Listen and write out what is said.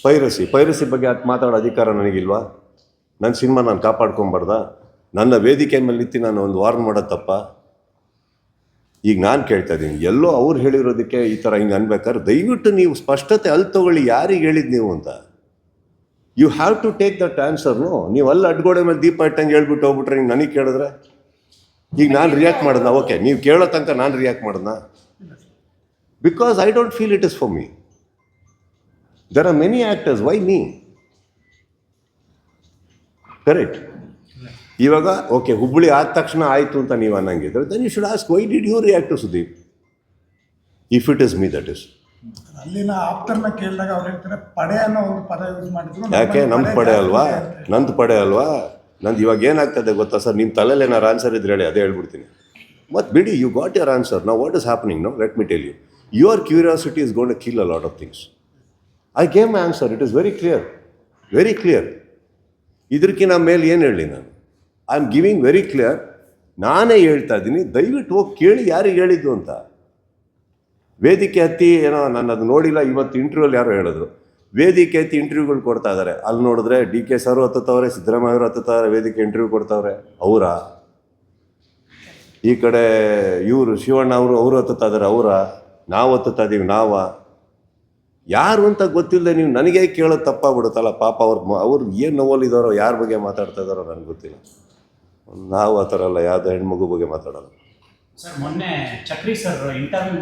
Piracy ಬಗ್ಗೆ ಅದು ಮಾತಾಡೋ ಅಧಿಕಾರ ನನಗಿಲ್ವಾ? ನನ್ನ ಸಿನಿಮಾ ನಾನು ಕಾಪಾಡ್ಕೊಂಬಾರ್ದ? ನನ್ನ ವೇದಿಕೆ ಮೇಲೆ ನಿಂತು ನಾನು ಒಂದು ವಾರ್ನ್ ಮಾಡೋದು ತಪ್ಪ? ಈಗ ನಾನು ಕೇಳ್ತಾ ಇದ್ದೀನಿ, ಎಲ್ಲೋ ಅವ್ರು ಹೇಳಿರೋದಕ್ಕೆ ಈ ಥರ ಹಿಂಗೆ ಅನ್ಬೇಕಾದ್ರೆ ದಯವಿಟ್ಟು ನೀವು ಸ್ಪಷ್ಟತೆ ಅಲ್ಲಿ ತಗೊಳ್ಳಿ, ಯಾರಿಗೆ ಹೇಳಿದ್ದು ನೀವು ಅಂತ. You have to take that ಆನ್ಸರ್ನು. ನೀವು ಅಲ್ಲಿ ಅಡ್ಗೋಡೆ ಮೇಲೆ ದೀಪ ಇಟ್ಟಂಗೆ ಹೇಳ್ಬಿಟ್ಟು ಹೋಗ್ಬಿಟ್ರೆ ಹಿಂಗೆ ನನಗೆ ಕೇಳಿದ್ರೆ ಈಗ ನಾನು ರಿಯಾಕ್ಟ್ ಮಾಡೋದಾ? ಓಕೆ, ನೀವು ಕೇಳೋ ತನಕ ನಾನು ರಿಯಾಕ್ಟ್ ಮಾಡೋದಾ? Because I don't feel it is for me. There are many actors, why me? Correct. ಇವಾಗ ಓಕೆ, ಹುಬ್ಬಳ್ಳಿ ಆದ ತಕ್ಷಣ ಆಯಿತು ಅಂತ ನೀವು ಅನ್ನಂಗಿದ್ರೆ then you should ask, why did you react to Sudeep? If it is me, that is. ಅಲ್ಲಿನ ಆಪ್ತರನ್ನ ಕೇಳಿದಾಗ ಅವ್ರು ಹೇಳ್ತಾರೆ ಪಡೆ ಅನ್ನೋ ಒಂದು ಪದ ಯೂಸ್ ಮಾಡಿದ್ರು. ಯಾಕೆ? ನಮ್ದು ಪಡೆ ಅಲ್ವಾ? ನಂದು ಪಡೆ ಅಲ್ವಾ? ನಂದು ಇವಾಗ ಏನಾಗ್ತದೆ ಗೊತ್ತಾ ಸರ್, ನಿಮ್ಮ ತಲೆಯಲ್ಲಿ ಏನಾರು ಆನ್ಸರ್ ಇದ್ರೆ ಹೇಳಿ, ಅದೇ ಹೇಳ್ಬಿಡ್ತೀನಿ. ಮತ್ತು ಬಿಡಿ, ಯು ಗಾಟ್ ಯುವರ್ ಆನ್ಸರ್. ನಾವು ವಾಟ್ ಇಸ್ ಹ್ಯಾಪನಿಂಗ್ ನೋ, let me tell you. Your curiosity is gone to kill a lot of things. I gave my answer, it is very clear, very clear. ಇದಕ್ಕಿಂತ ಮೇಲೆ ಏನು ಹೇಳಿ ನಾನು? I am giving very clear. ನಾನೇ ಹೇಳ್ತಾ ಇದ್ದೀನಿ, ದಯವಿಟ್ಟು ಹೋಗಿ ಕೇಳಿ ಯಾರಿಗೆ ಹೇಳಿದ್ದು ಅಂತ. ವೇದಿಕೆ ಹತ್ತಿ ಏನೋ ನಾನು ಅದು ನೋಡಿಲ್ಲ, ಇವತ್ತು ಇಂಟರ್ವ್ಯೂಲ್ಲಿ ಯಾರೋ ಹೇಳಿದ್ರು ವೇದಿಕೆ ಹತ್ತಿ ಇಂಟರ್ವ್ಯೂಗಳು ಕೊಡ್ತಾ ಇದ್ದಾರೆ. ಅಲ್ಲಿ ನೋಡಿದ್ರೆ ಡಿ ಕೆ ಸರ್ ಹತ್ತುತ್ತವ್ರೆ, ಸಿದ್ದರಾಮಯ್ಯ ಅವರು ಹತ್ತುತ್ತಾರೆ, ವೇದಿಕೆ ಇಂಟರ್ವ್ಯೂ ಕೊಡ್ತಾವ್ರೆ. ಅವರ ಈ ಕಡೆ ಇವರು ಶಿವಣ್ಣ ಅವರು ಹತ್ತುತ್ತಾ ಇದ್ದಾರೆ. ನಾವು ಹತ್ತುತ್ತಾ ಇದ್ದೀವಿ. ಯಾರು ಅಂತ ಗೊತ್ತಿಲ್ಲದೆ ನೀವು ನನಗೆ ಕೇಳೋದು ತಪ್ಪಾಗ್ಬಿಡುತ್ತಲ್ಲ. ಪಾಪ ಅವ್ರು ಏನು ನೋವಲ್ಲಿದ್ದಾರೋ, ಯಾರ ಬಗ್ಗೆ ಮಾತಾಡ್ತಾ ಇದ್ದಾರೋ ನನಗೆ ಗೊತ್ತಿಲ್ಲ. ನಾವು ಆ ಥರ ಅಲ್ಲ, ಯಾವುದೋ ಹೆಣ್ಮಗು ಬಗ್ಗೆ ಮಾತಾಡೋದು. ಸರ್, ಮೊನ್ನೆ ಚಕ್ರಿ ಸರ್ ಇಂಟರ್ವ್ಯೂ